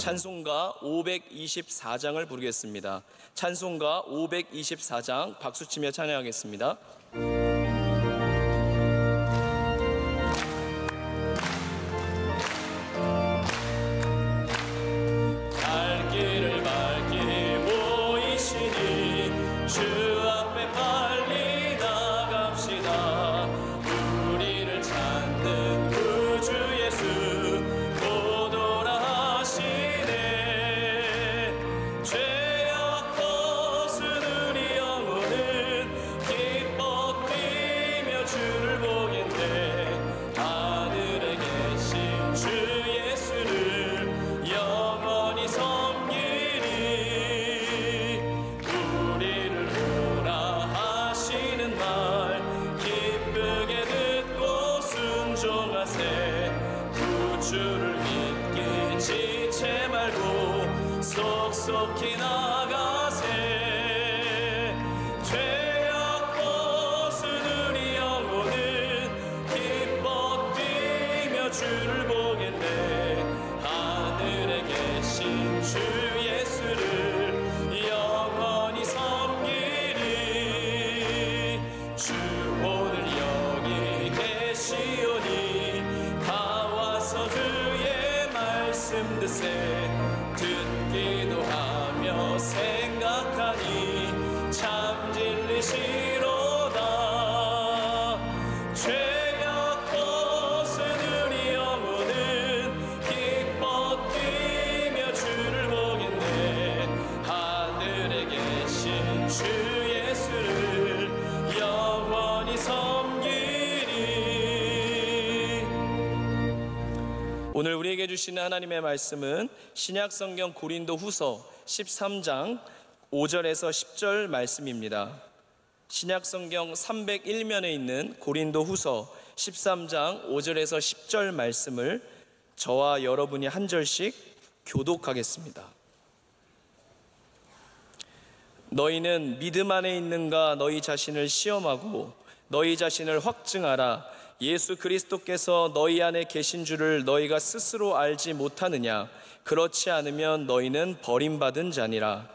찬송가 524장을 부르겠습니다. 찬송가 524장 박수치며 찬양하겠습니다. 갈 길을 밝히 보이시니 주 앞에 빨리 나갑시다. 우리를 찾는 구주 예수 곧 오라 하시네. 죄악 벗은 우리 영혼은 기뻐 뛰며 주를 보겠네. 하늘에 계신 주 예수를 영원히 섬기리. 우리를 오라 하시는 말 기쁘게 듣고 순종하세. 구주를 믿기 지체 말고 속속히 나가세. 죄악 벗은 우리 영혼은 기뻐 뛰며 주를 보겠네. 하늘에 계신 주 예수를 영원히 섬기리. 주 오늘 여기 계시오니 다 와서 주의 말씀 듣세. 듣기도 하며 생각하니 참 진리시로다. 죄악 벗은 우리 영혼은 기뻐 뛰며 주를 보겠네. 하늘에 계신 주 예수를 영원히 섬기리. 오늘 우리에게 주시는 하나님의 말씀은 신약성경 고린도후서 13장 5절에서 10절 말씀입니다. 신약성경 301면에 있는 고린도후서 13장 5절에서 10절 말씀을 저와 여러분이 한 절씩 교독하겠습니다. 너희는 믿음 안에 있는가 너희 자신을 시험하고 너희 자신을 확증하라. 예수 그리스도께서 너희 안에 계신 줄을 너희가 스스로 알지 못하느냐. 그렇지 않으면 너희는 버림받은 자니라.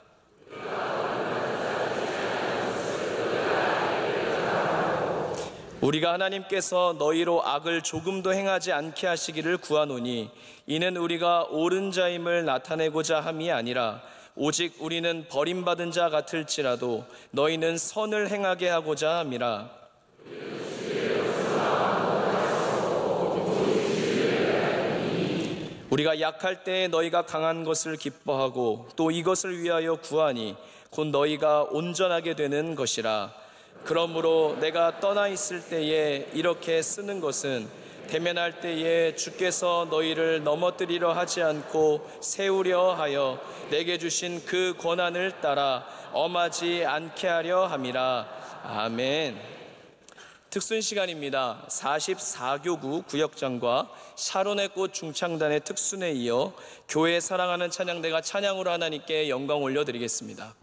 우리가 하나님께서 너희로 악을 조금도 행하지 않게 하시기를 구하노니 이는 우리가 옳은 자임을 나타내고자 함이 아니라 오직 우리는 버림받은 자 같을지라도 너희는 선을 행하게 하고자 함이라. 우리가 약할 때에 너희가 강한 것을 기뻐하고 또 이것을 위하여 구하니 곧 너희가 온전하게 되는 것이라. 그러므로 내가 떠나 있을 때에 이렇게 쓰는 것은 대면할 때에 주께서 너희를 넘어뜨리려 하지 않고 세우려 하여 내게 주신 그 권한을 따라 엄하지 않게 하려 함이라. 아멘. 특순 시간입니다. 44교구 구역장과 샤론의 꽃 중창단의 특순에 이어 교회 사랑하는 찬양대가 찬양으로 하나님께 영광 올려드리겠습니다.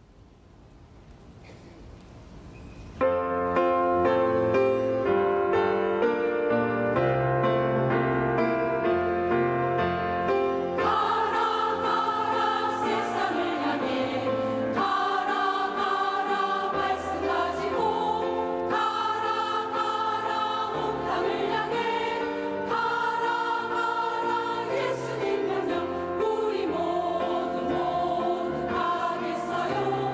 예수님 명령 우리 모두 가겠어요.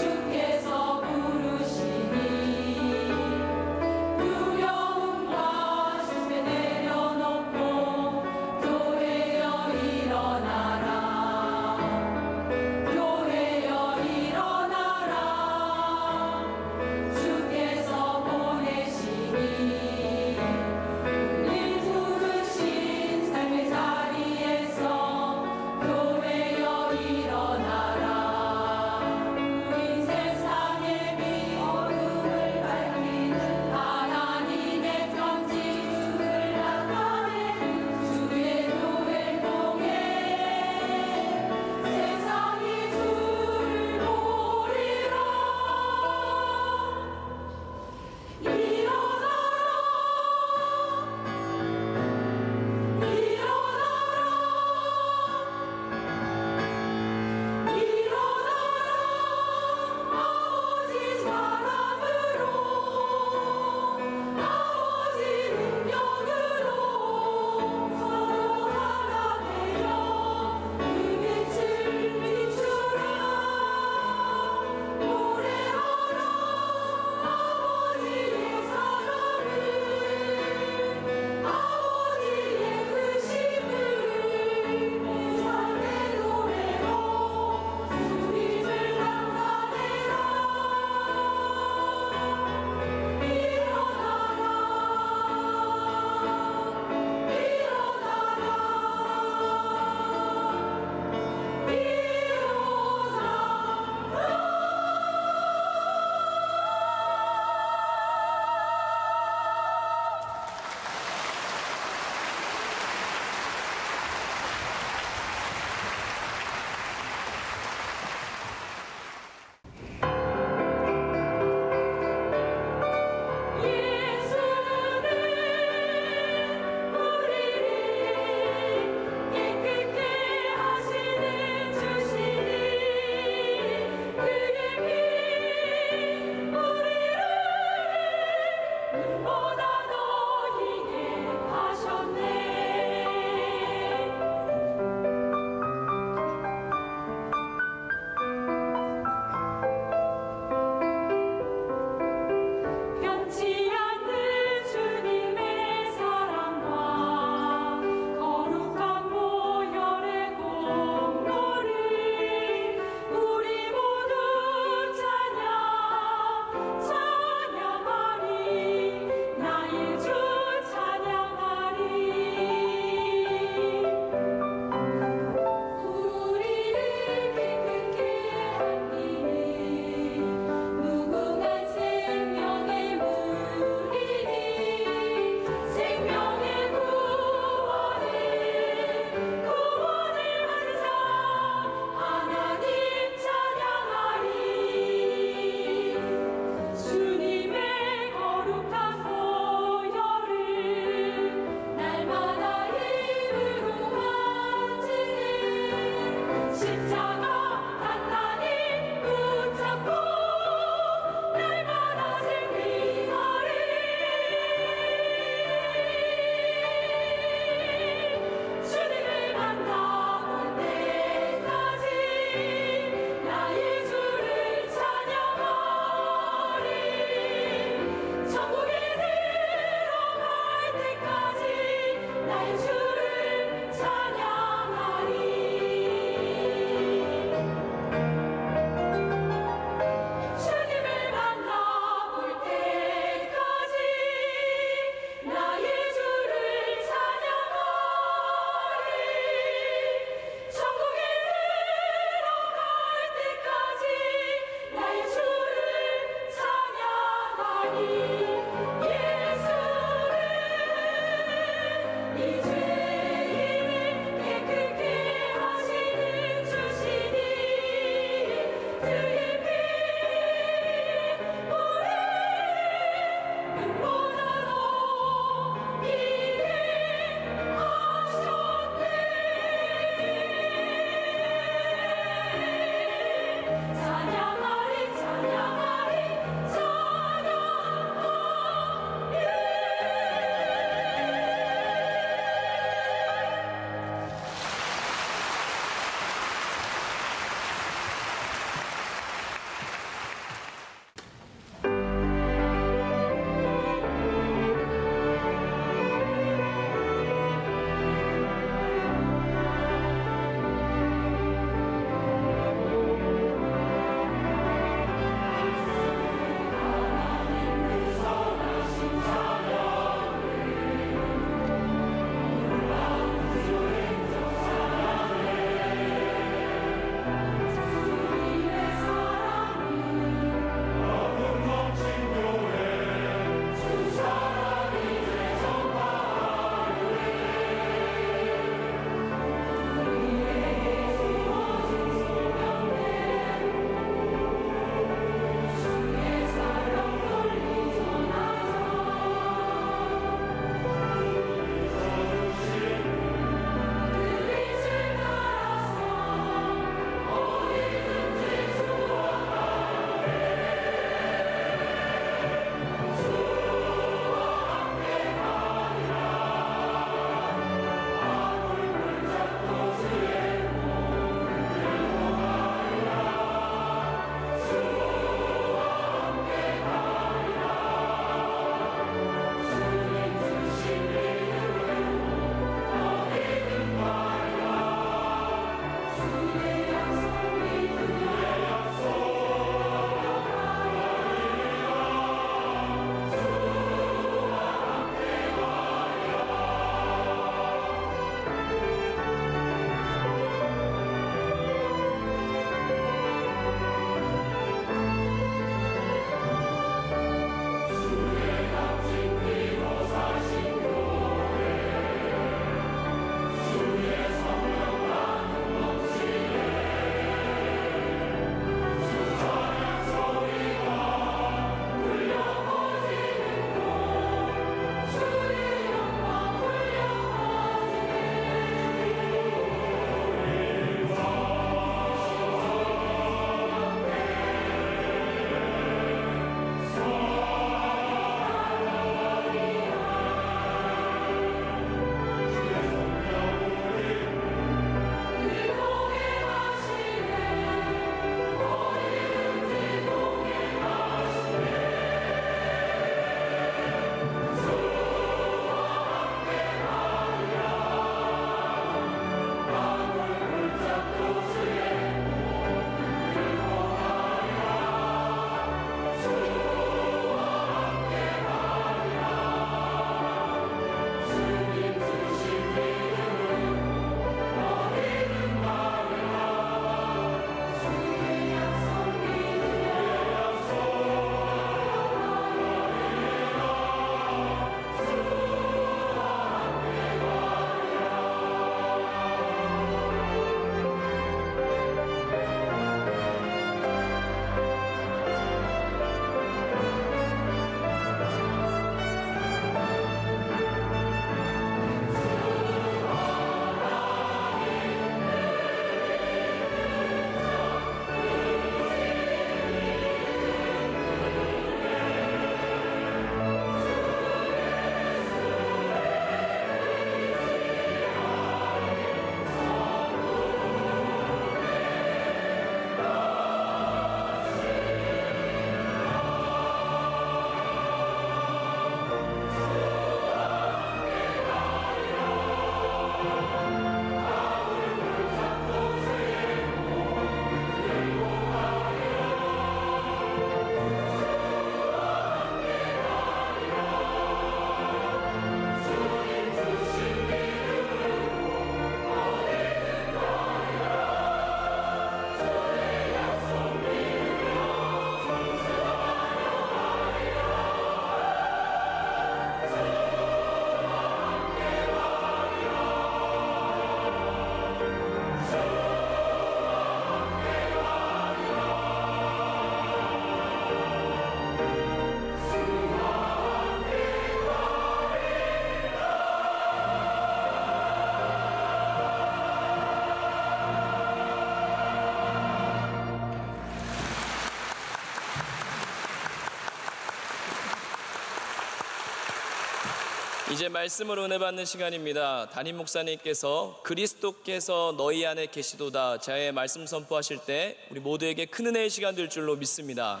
이제 말씀으로 은혜 받는 시간입니다. 담임 목사님께서 그리스도께서 너희 안에 계시도다 자의 말씀 선포하실 때 우리 모두에게 큰 은혜의 시간 될 줄로 믿습니다.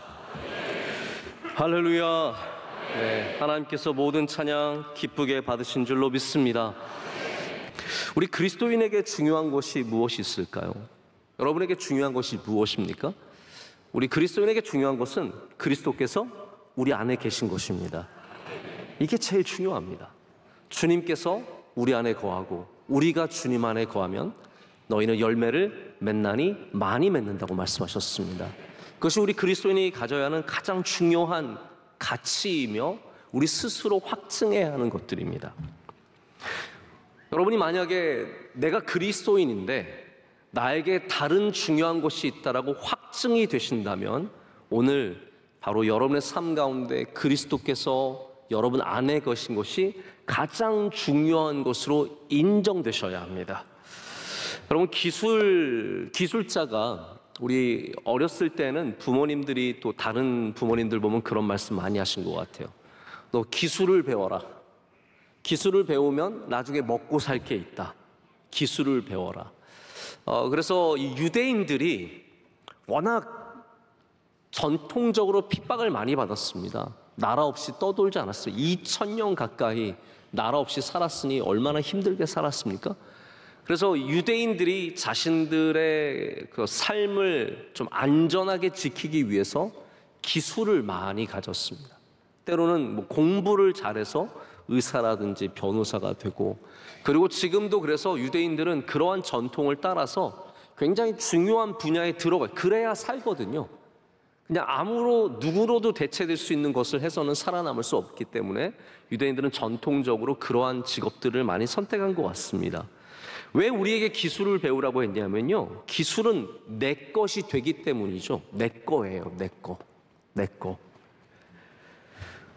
할렐루야. 네, 하나님께서 모든 찬양 기쁘게 받으신 줄로 믿습니다. 우리 그리스도인에게 중요한 것이 무엇이 있을까요? 여러분에게 중요한 것이 무엇입니까? 우리 그리스도인에게 중요한 것은 그리스도께서 우리 안에 계신 것입니다. 이게 제일 중요합니다. 주님께서 우리 안에 거하고 우리가 주님 안에 거하면 너희는 열매를 맺나니 많이 맺는다고 말씀하셨습니다. 그것이 우리 그리스도인이 가져야 하는 가장 중요한 가치이며 우리 스스로 확증해야 하는 것들입니다. 여러분이 만약에 내가 그리스도인인데 나에게 다른 중요한 것이 있다라고 확증이 되신다면 오늘 바로 여러분의 삶 가운데 그리스도께서 여러분 안에 계신 것이 가장 중요한 것으로 인정되셔야 합니다. 여러분 기술자가 우리 어렸을 때는 부모님들이 또 다른 부모님들 보면 그런 말씀 많이 하신 것 같아요. 너 기술을 배워라. 기술을 배우면 나중에 먹고 살 게 있다. 기술을 배워라. 그래서 이 유대인들이 워낙 전통적으로 핍박을 많이 받았습니다. 나라 없이 떠돌지 않았어요. 2000년 가까이 나라 없이 살았으니 얼마나 힘들게 살았습니까? 그래서 유대인들이 자신들의 그 삶을 좀 안전하게 지키기 위해서 기술을 많이 가졌습니다. 때로는 뭐 공부를 잘해서 의사라든지 변호사가 되고, 그리고 지금도 그래서 유대인들은 그러한 전통을 따라서 굉장히 중요한 분야에 들어가요. 그래야 살거든요. 그냥 누구로도 대체될 수 있는 것을 해서는 살아남을 수 없기 때문에 유대인들은 전통적으로 그러한 직업들을 많이 선택한 것 같습니다. 왜 우리에게 기술을 배우라고 했냐면요, 기술은 내 것이 되기 때문이죠. 내 거예요. 내 거.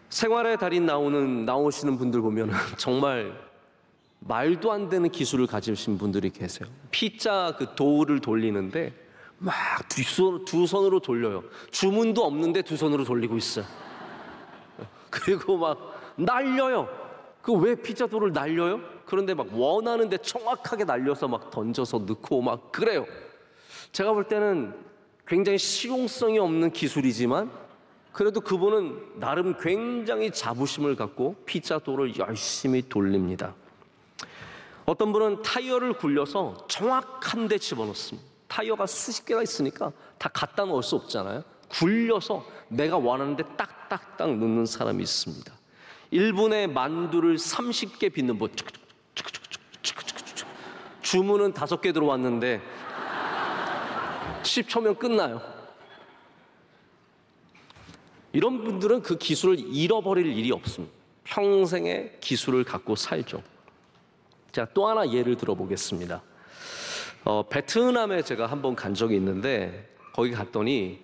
생활의 달인 나오시는 분들 보면 정말 말도 안 되는 기술을 가지신 분들이 계세요. 피자 그 도우를 돌리는데 막 두 손으로 돌려요. 주문도 없는데 두 손으로 돌리고 있어요. 그리고 막 날려요. 그 왜 피자 도우를 날려요? 그런데 막 원하는데 정확하게 날려서 막 던져서 넣고 막 그래요. 제가 볼 때는 굉장히 실용성이 없는 기술이지만 그래도 그분은 나름 굉장히 자부심을 갖고 피자 도우를 열심히 돌립니다. 어떤 분은 타이어를 굴려서 정확한 데 집어넣습니다. 타이어가 수십 개가 있으니까 다 갖다 놓을 수 없잖아요. 굴려서 내가 원하는 데 딱딱딱 넣는 사람이 있습니다. 1분에 만두를 30개 빚는 분. 주문은 5개 들어왔는데 10초면 끝나요. 이런 분들은 그 기술을 잃어버릴 일이 없습니다. 평생의 기술을 갖고 살죠. 자, 또 하나 예를 들어보겠습니다. 베트남에 제가 한번 간 적이 있는데 거기 갔더니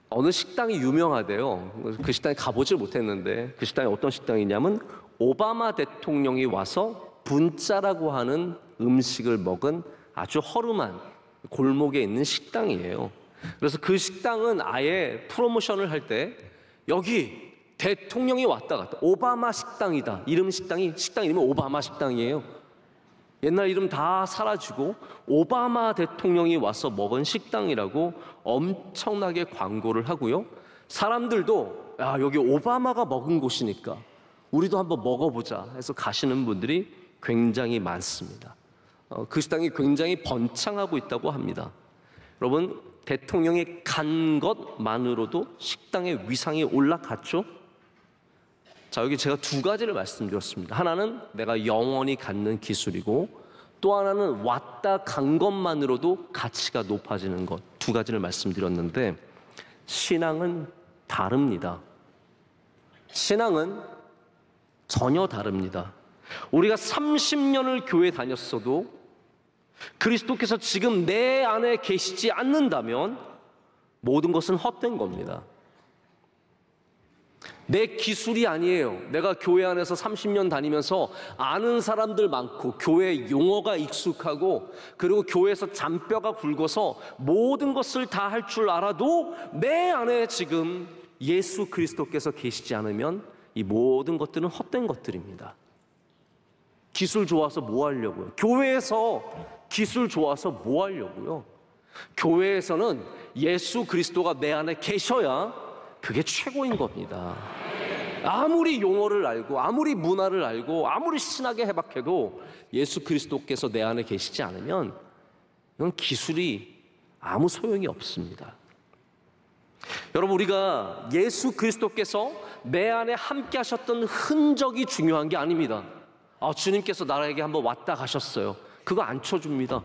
어느 식당이 유명하대요. 그 식당에 가보질 못했는데 그 식당이 어떤 식당이냐면 오바마 대통령이 와서 분짜라고 하는 음식을 먹은 아주 허름한 골목에 있는 식당이에요. 그래서 그 식당은 아예 프로모션을 할 때 여기 대통령이 왔다 갔다 오바마 식당이다. 식당 이름이 오바마 식당이에요. 옛날 이름 다 사라지고 오바마 대통령이 와서 먹은 식당이라고 엄청나게 광고를 하고요. 사람들도 여기 오바마가 먹은 곳이니까 우리도 한번 먹어보자 해서 가시는 분들이 굉장히 많습니다. 그 식당이 굉장히 번창하고 있다고 합니다. 여러분, 대통령이 간 것만으로도 식당의 위상이 올라갔죠? 자, 여기 제가 두 가지를 말씀드렸습니다. 하나는 내가 영원히 갖는 기술이고 또 하나는 왔다 간 것만으로도 가치가 높아지는 것. 두 가지를 말씀드렸는데 신앙은 다릅니다. 신앙은 전혀 다릅니다. 우리가 30년을 교회 다녔어도 그리스도께서 지금 내 안에 계시지 않는다면 모든 것은 헛된 겁니다. 내 기술이 아니에요. 내가 교회 안에서 30년 다니면서 아는 사람들 많고 교회 용어가 익숙하고 그리고 교회에서 잔뼈가 굵어서 모든 것을 다 할 줄 알아도 내 안에 지금 예수 그리스도께서 계시지 않으면 이 모든 것들은 헛된 것들입니다. 기술 좋아서 뭐 하려고요? 교회에서 기술 좋아서 뭐 하려고요? 교회에서는 예수 그리스도가 내 안에 계셔야 그게 최고인 겁니다. 아무리 용어를 알고 아무리 문화를 알고 아무리 신학에 해박해도 예수 그리스도께서 내 안에 계시지 않으면 이건 기술이 아무 소용이 없습니다. 여러분, 우리가 예수 그리스도께서 내 안에 함께 하셨던 흔적이 중요한 게 아닙니다. 주님께서 나에게 한번 왔다 가셨어요. 그거 안 쳐줍니다.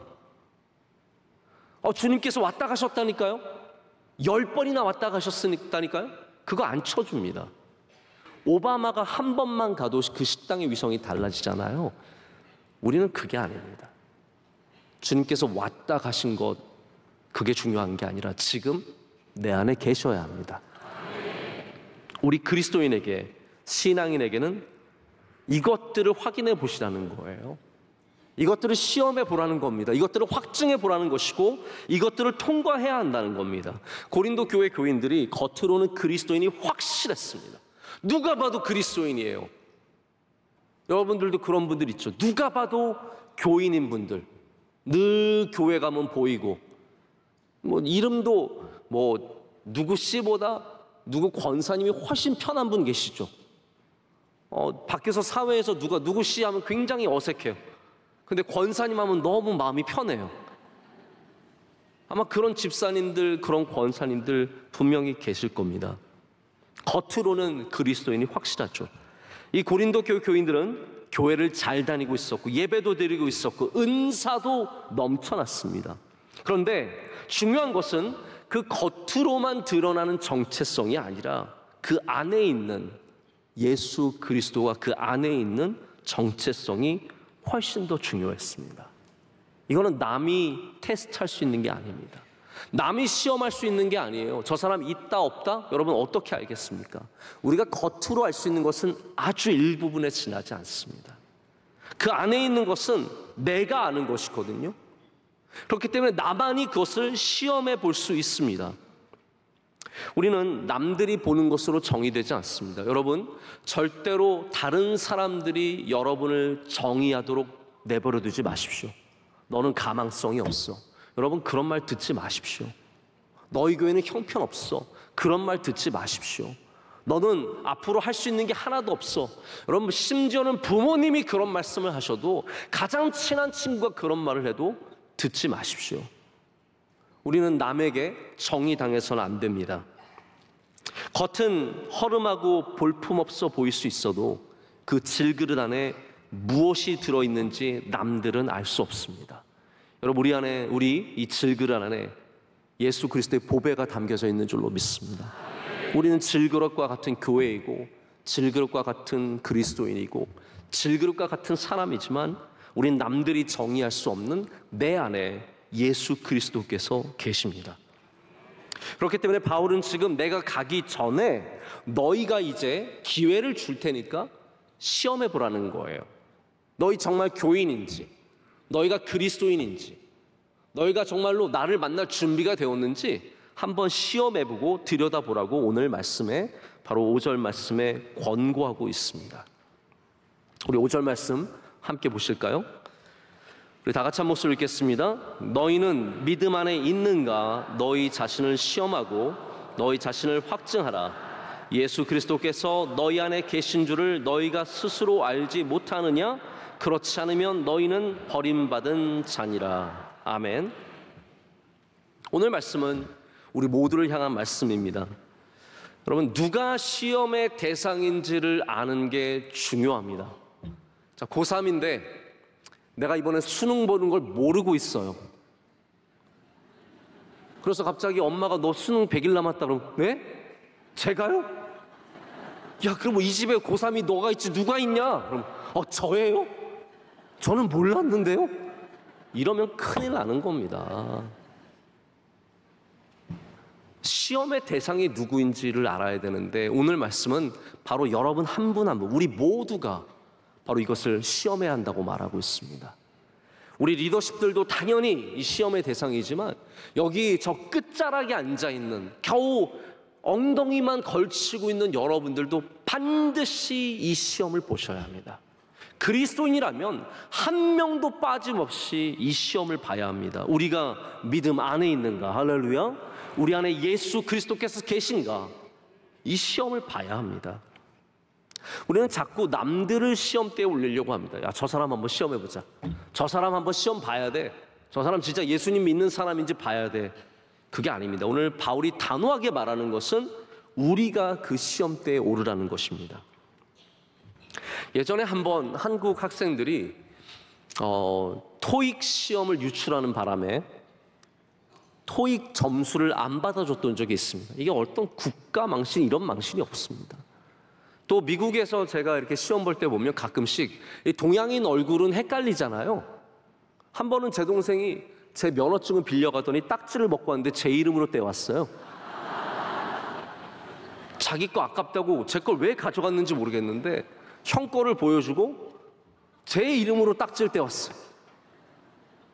주님께서 왔다 가셨다니까요? 10번이나 왔다 가셨으니까요? 그거 안 쳐줍니다. 오바마가 한 번만 가도 그 식당의 위성이 달라지잖아요. 우리는 그게 아닙니다. 주님께서 왔다 가신 것, 그게 중요한 게 아니라 지금 내 안에 계셔야 합니다. 우리 그리스도인에게, 신앙인에게는 이것들을 확인해 보시라는 거예요. 이것들을 시험해 보라는 겁니다. 이것들을 확증해 보라는 것이고 이것들을 통과해야 한다는 겁니다. 고린도 교회 교인들이 겉으로는 그리스도인이 확실했습니다. 누가 봐도 그리스도인이에요. 여러분들도 그런 분들 있죠. 누가 봐도 교인인 분들, 늘 교회 가면 보이고 이름도 누구 씨보다 누구 권사님이 훨씬 편한 분 계시죠. 밖에서 사회에서 누구 씨 하면 굉장히 어색해요. 근데 권사님 하면 너무 마음이 편해요. 아마 그런 집사님들, 그런 권사님들 분명히 계실 겁니다. 겉으로는 그리스도인이 확실하죠. 이 고린도 교회 교인들은 교회를 잘 다니고 있었고 예배도 드리고 있었고 은사도 넘쳐났습니다. 그런데 중요한 것은 그 겉으로만 드러나는 정체성이 아니라 그 안에 있는 예수 그리스도가 그 안에 있는 정체성이 훨씬 더 중요했습니다. 이거는 남이 테스트할 수 있는 게 아닙니다. 남이 시험할 수 있는 게 아니에요. 저 사람 있다 없다? 여러분 어떻게 알겠습니까? 우리가 겉으로 알 수 있는 것은 아주 일부분에 지나지 않습니다. 그 안에 있는 것은 내가 아는 것이거든요. 그렇기 때문에 나만이 그것을 시험해 볼 수 있습니다. 우리는 남들이 보는 것으로 정의되지 않습니다. 여러분, 절대로 다른 사람들이 여러분을 정의하도록 내버려 두지 마십시오. 너는 가망성이 없어. 여러분, 그런 말 듣지 마십시오. 너희 교회는 형편없어. 그런 말 듣지 마십시오. 너는 앞으로 할 수 있는 게 하나도 없어. 여러분, 심지어는 부모님이 그런 말씀을 하셔도, 가장 친한 친구가 그런 말을 해도 듣지 마십시오. 우리는 남에게 정의당해서는 안 됩니다. 겉은 허름하고 볼품없어 보일 수 있어도 그 질그릇 안에 무엇이 들어있는지 남들은 알 수 없습니다. 여러분, 우리 이 질그릇 안에 예수 그리스도의 보배가 담겨져 있는 줄로 믿습니다. 우리는 질그릇과 같은 교회이고 질그릇과 같은 그리스도인이고 질그릇과 같은 사람이지만 우린 남들이 정의할 수 없는 내 안에 예수 그리스도께서 계십니다. 그렇기 때문에 바울은 지금 내가 가기 전에 너희가 이제 기회를 줄 테니까 시험해 보라는 거예요. 너희 정말 교인인지, 너희가 그리스도인인지, 너희가 정말로 나를 만날 준비가 되었는지 한번 시험해보고 들여다보라고 오늘 말씀에, 바로 5절 말씀에 권고하고 있습니다. 우리 5절 말씀 함께 보실까요? 우리 다 같이 한 목소리 읽겠습니다. 너희는 믿음 안에 있는가? 너희 자신을 시험하고 너희 자신을 확증하라. 예수 그리스도께서 너희 안에 계신 줄을 너희가 스스로 알지 못하느냐? 그렇지 않으면 너희는 버림받은 자니라. 아멘. 오늘 말씀은 우리 모두를 향한 말씀입니다. 여러분, 누가 시험의 대상인지를 아는 게 중요합니다. 자, 고3인데 내가 이번에 수능 보는 걸 모르고 있어요. 그래서 갑자기 엄마가 너 수능 100일 남았다 그러면, 네? 제가요? 야, 그럼 이 집에 고3이 너가 있지 누가 있냐? 그럼 저예요? 저는 몰랐는데요? 이러면 큰일 나는 겁니다. 시험의 대상이 누구인지를 알아야 되는데 오늘 말씀은 바로 여러분 한 분 한 분, 우리 모두가 바로 이것을 시험해야 한다고 말하고 있습니다. 우리 리더십들도 당연히 이 시험의 대상이지만 여기 저 끝자락에 앉아있는, 겨우 엉덩이만 걸치고 있는 여러분들도 반드시 이 시험을 보셔야 합니다. 그리스도인이라면 한 명도 빠짐없이 이 시험을 봐야 합니다. 우리가 믿음 안에 있는가? 할렐루야. 우리 안에 예수 그리스도께서 계신가? 이 시험을 봐야 합니다. 우리는 자꾸 남들을 시험대에 올리려고 합니다. 야, 저 사람 한번 시험해보자. 저 사람 한번 시험 봐야 돼. 저 사람 진짜 예수님 믿는 사람인지 봐야 돼. 그게 아닙니다. 오늘 바울이 단호하게 말하는 것은 우리가 그 시험대에 오르라는 것입니다. 예전에 한번 한국 학생들이 토익 시험을 유출하는 바람에 토익 점수를 안 받아줬던 적이 있습니다. 이게 어떤 국가 망신, 이런 망신이 없습니다. 또 미국에서 제가 이렇게 시험 볼 때 보면 가끔씩 동양인 얼굴은 헷갈리잖아요. 한 번은 제 동생이 제 면허증을 빌려가더니 딱지를 먹고 왔는데 제 이름으로 떼왔어요. 자기 거 아깝다고 제 걸 왜 가져갔는지 모르겠는데 형 거를 보여주고 제 이름으로 딱지를 떼왔어요.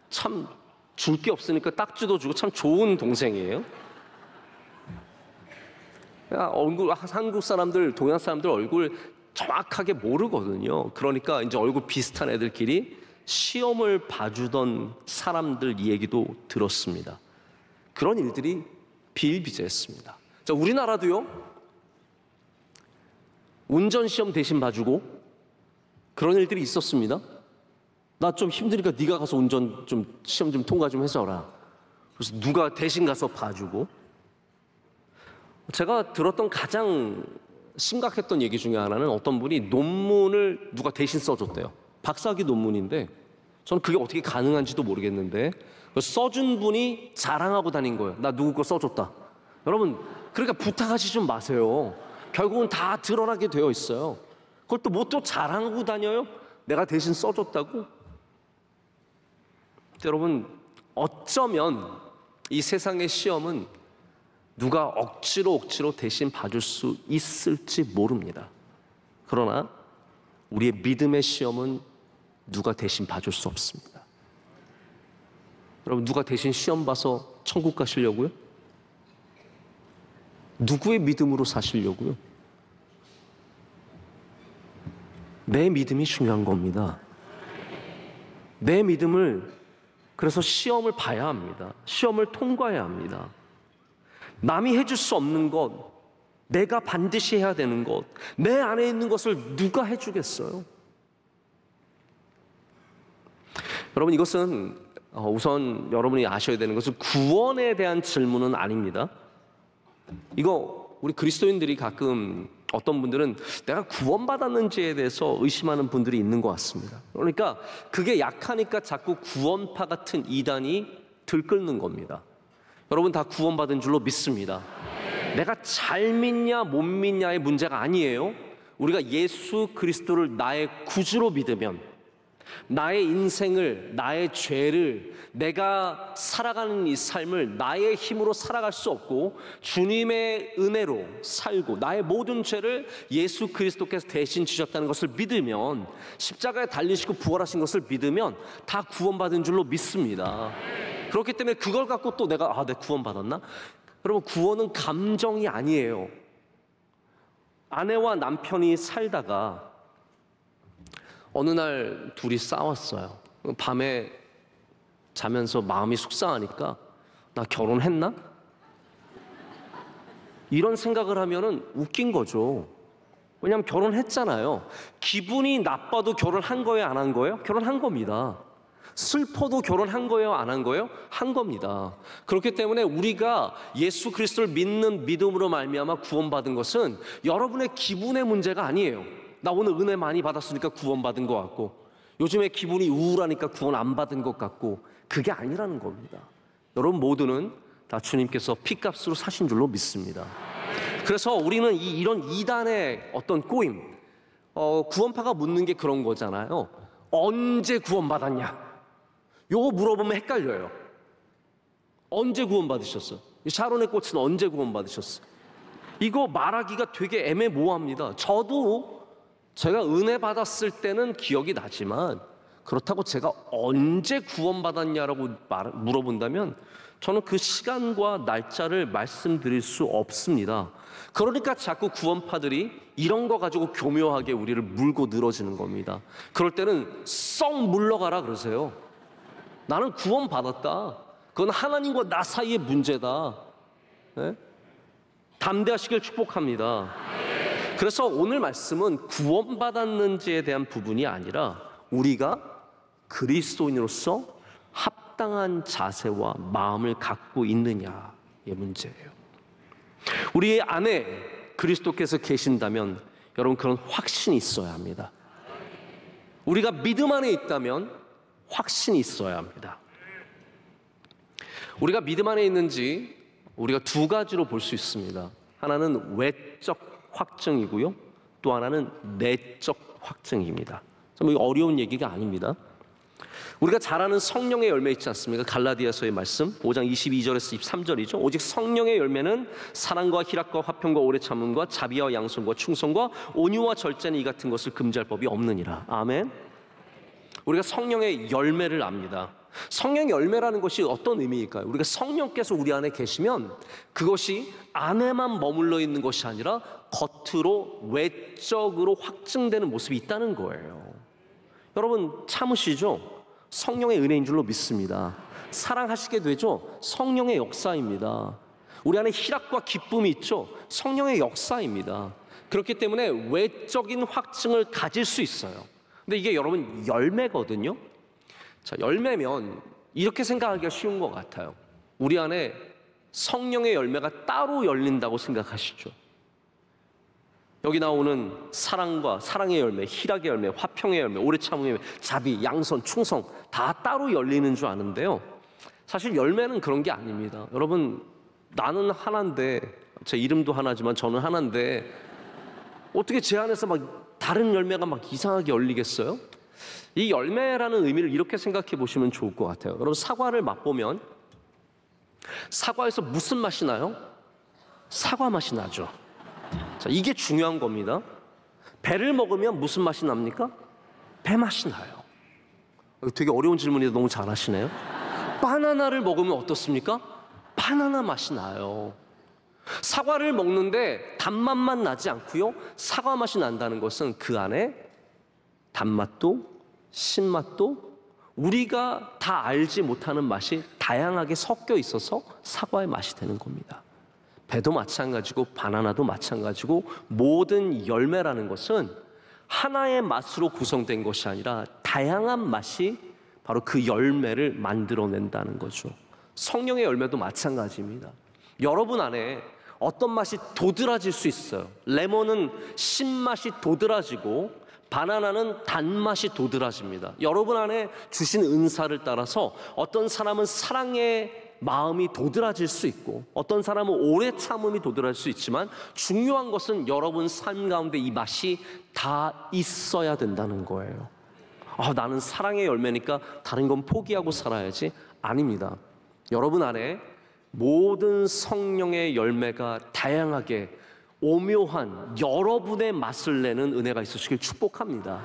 참 줄 게 없으니까 딱지도 주고 참 좋은 동생이에요. 얼굴, 한국 사람들, 동양 사람들 얼굴 정확하게 모르거든요. 그러니까 이제 얼굴 비슷한 애들끼리 시험을 봐주던 사람들 얘기도 들었습니다. 그런 일들이 비일비재했습니다. 자, 우리나라도요, 운전시험 대신 봐주고 그런 일들이 있었습니다. 나 좀 힘드니까 네가 가서 운전 좀 시험 좀 통과 좀 해줘라. 그래서 누가 대신 가서 봐주고. 제가 들었던 가장 심각했던 얘기 중에 하나는 어떤 분이 논문을 누가 대신 써줬대요. 박사학위 논문인데 저는 그게 어떻게 가능한지도 모르겠는데 써준 분이 자랑하고 다닌 거예요. 나 누구 거 써줬다. 여러분, 그러니까 부탁하지 좀 마세요. 결국은 다 드러나게 되어 있어요. 그걸 또 뭐 또 자랑하고 다녀요? 내가 대신 써줬다고? 여러분, 어쩌면 이 세상의 시험은 누가 억지로 대신 봐줄 수 있을지 모릅니다. 그러나 우리의 믿음의 시험은 누가 대신 봐줄 수 없습니다. 여러분, 누가 대신 시험 봐서 천국 가시려고요? 누구의 믿음으로 사시려고요? 내 믿음이 중요한 겁니다. 내 믿음을 그래서 시험을 봐야 합니다. 시험을 통과해야 합니다. 남이 해줄 수 없는 것, 내가 반드시 해야 되는 것, 내 안에 있는 것을 누가 해주겠어요? 여러분, 이것은 우선 여러분이 아셔야 되는 것은 구원에 대한 질문은 아닙니다. 이거 우리 그리스도인들이 가끔 어떤 분들은 내가 구원받았는지에 대해서 의심하는 분들이 있는 것 같습니다. 그러니까 그게 약하니까 자꾸 구원파 같은 이단이 들끓는 겁니다. 여러분 다 구원받은 줄로 믿습니다. 내가 잘 믿냐 못 믿냐의 문제가 아니에요. 우리가 예수 그리스도를 나의 구주로 믿으면 나의 인생을, 나의 죄를, 내가 살아가는 이 삶을 나의 힘으로 살아갈 수 없고 주님의 은혜로 살고 나의 모든 죄를 예수 그리스도께서 대신 지셨다는 것을 믿으면, 십자가에 달리시고 부활하신 것을 믿으면 다 구원받은 줄로 믿습니다. 그렇기 때문에 그걸 갖고 또 내가 내가 구원받았나? 여러분, 구원은 감정이 아니에요. 아내와 남편이 살다가 어느 날 둘이 싸웠어요. 밤에 자면서 마음이 속상하니까 나 결혼했나? 이런 생각을 하면은 웃긴 거죠. 왜냐하면 결혼했잖아요. 기분이 나빠도 결혼한 거예요, 안 한 거예요? 결혼한 겁니다. 슬퍼도 결혼한 거예요, 안 한 거예요? 한 겁니다. 그렇기 때문에 우리가 예수 그리스도를 믿는 믿음으로 말미암아 구원받은 것은 여러분의 기분의 문제가 아니에요. 나 오늘 은혜 많이 받았으니까 구원받은 것 같고, 요즘에 기분이 우울하니까 구원 안 받은 것 같고, 그게 아니라는 겁니다. 여러분 모두는 다 주님께서 피값으로 사신 줄로 믿습니다. 그래서 우리는 이런 이단의 어떤 꼬임, 구원파가 묻는 게 그런 거잖아요. 언제 구원받았냐? 요거 물어보면 헷갈려요. 언제 구원받으셨어요? 샤론의 꽃은 언제 구원받으셨어요? 이거 말하기가 되게 애매모호합니다. 저도 제가 은혜 받았을 때는 기억이 나지만 그렇다고 제가 언제 구원받았냐라고 물어본다면 저는 그 시간과 날짜를 말씀드릴 수 없습니다. 그러니까 자꾸 구원파들이 이런 거 가지고 교묘하게 우리를 물고 늘어지는 겁니다. 그럴 때는 썩 물러가라 그러세요. 나는 구원받았다. 그건 하나님과 나 사이의 문제다. 네? 담대하시길 축복합니다. 그래서 오늘 말씀은 구원받았는지에 대한 부분이 아니라 우리가 그리스도인으로서 합당한 자세와 마음을 갖고 있느냐의 문제예요. 우리 안에 그리스도께서 계신다면 여러분 그런 확신이 있어야 합니다. 우리가 믿음 안에 있다면 확신이 있어야 합니다. 우리가 믿음 안에 있는지 우리가 두 가지로 볼 수 있습니다. 하나는 외적 확증이고요, 또 하나는 내적 확증입니다. 좀 어려운 얘기가 아닙니다. 우리가 잘 아는 성령의 열매 있지 않습니까? 갈라디아서의 말씀 5장 22절에서 23절이죠. 오직 성령의 열매는 사랑과 희락과 화평과 오래 참음과 자비와 양선과 충성과 온유와 절제는 이 같은 것을 금지할 법이 없느니라. 아멘. 우리가 성령의 열매를 압니다. 성령의 열매라는 것이 어떤 의미일까요? 우리가 성령께서 우리 안에 계시면 그것이 안에만 머물러 있는 것이 아니라 겉으로 외적으로 확증되는 모습이 있다는 거예요. 여러분 참으시죠? 성령의 은혜인 줄로 믿습니다. 사랑하시게 되죠? 성령의 역사입니다. 우리 안에 희락과 기쁨이 있죠? 성령의 역사입니다. 그렇기 때문에 외적인 확증을 가질 수 있어요. 근데 이게 여러분 열매거든요. 자, 열매면 이렇게 생각하기가 쉬운 것 같아요. 우리 안에 성령의 열매가 따로 열린다고 생각하시죠? 여기 나오는 사랑과 사랑의 열매, 희락의 열매, 화평의 열매, 오래 참음의 열매, 자비, 양선, 충성 다 따로 열리는 줄 아는데요. 사실 열매는 그런 게 아닙니다. 여러분 나는 하나인데, 제 이름도 하나지만 저는 하나인데 어떻게 제 안에서 막 다른 열매가 막 이상하게 열리겠어요? 이 열매라는 의미를 이렇게 생각해 보시면 좋을 것 같아요. 여러분 사과를 맛보면 사과에서 무슨 맛이 나요? 사과 맛이 나죠. 자, 이게 중요한 겁니다. 배를 먹으면 무슨 맛이 납니까? 배 맛이 나요. 되게 어려운 질문인데 너무 잘하시네요. 바나나를 먹으면 어떻습니까? 바나나 맛이 나요. 사과를 먹는데 단맛만 나지 않고요, 사과 맛이 난다는 것은 그 안에 단맛도 신맛도 우리가 다 알지 못하는 맛이 다양하게 섞여 있어서 사과의 맛이 되는 겁니다. 배도 마찬가지고 바나나도 마찬가지고 모든 열매라는 것은 하나의 맛으로 구성된 것이 아니라 다양한 맛이 바로 그 열매를 만들어낸다는 거죠. 성령의 열매도 마찬가지입니다. 여러분 안에 어떤 맛이 도드라질 수 있어요. 레몬은 신맛이 도드라지고 바나나는 단맛이 도드라집니다. 여러분 안에 주신 은사를 따라서 어떤 사람은 사랑의 마음이 도드라질 수 있고 어떤 사람은 오래 참음이 도드라질 수 있지만 중요한 것은 여러분 삶 가운데 이 맛이 다 있어야 된다는 거예요. 나는 사랑의 열매니까 다른 건 포기하고 살아야지. 아닙니다. 여러분 안에 모든 성령의 열매가 다양하게 오묘한 여러분의 맛을 내는 은혜가 있으시길 축복합니다.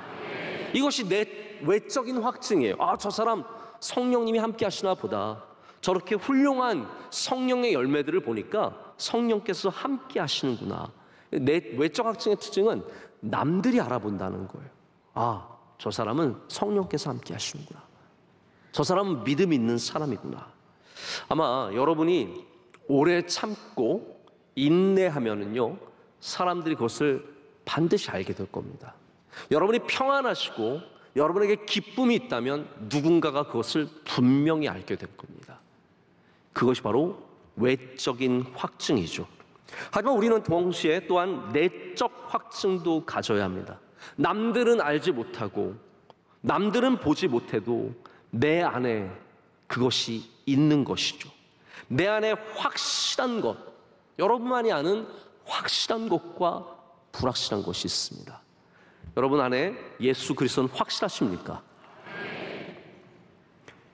이것이 내 외적인 확증이에요. 저 사람 성령님이 함께 하시나 보다. 저렇게 훌륭한 성령의 열매들을 보니까 성령께서 함께 하시는구나. 내 외적 확증의 특징은 남들이 알아본다는 거예요. 저 사람은 성령께서 함께 하시는구나. 저 사람은 믿음 있는 사람이구나. 아마 여러분이 오래 참고 인내하면은요, 사람들이 그것을 반드시 알게 될 겁니다. 여러분이 평안하시고 여러분에게 기쁨이 있다면 누군가가 그것을 분명히 알게 될 겁니다. 그것이 바로 외적인 확증이죠. 하지만 우리는 동시에 또한 내적 확증도 가져야 합니다. 남들은 알지 못하고 남들은 보지 못해도 내 안에 그것이 있는 것이죠. 내 안에 확실한 것, 여러분만이 아는 확실한 것과 불확실한 것이 있습니다. 여러분 안에 예수 그리스도는 확실하십니까?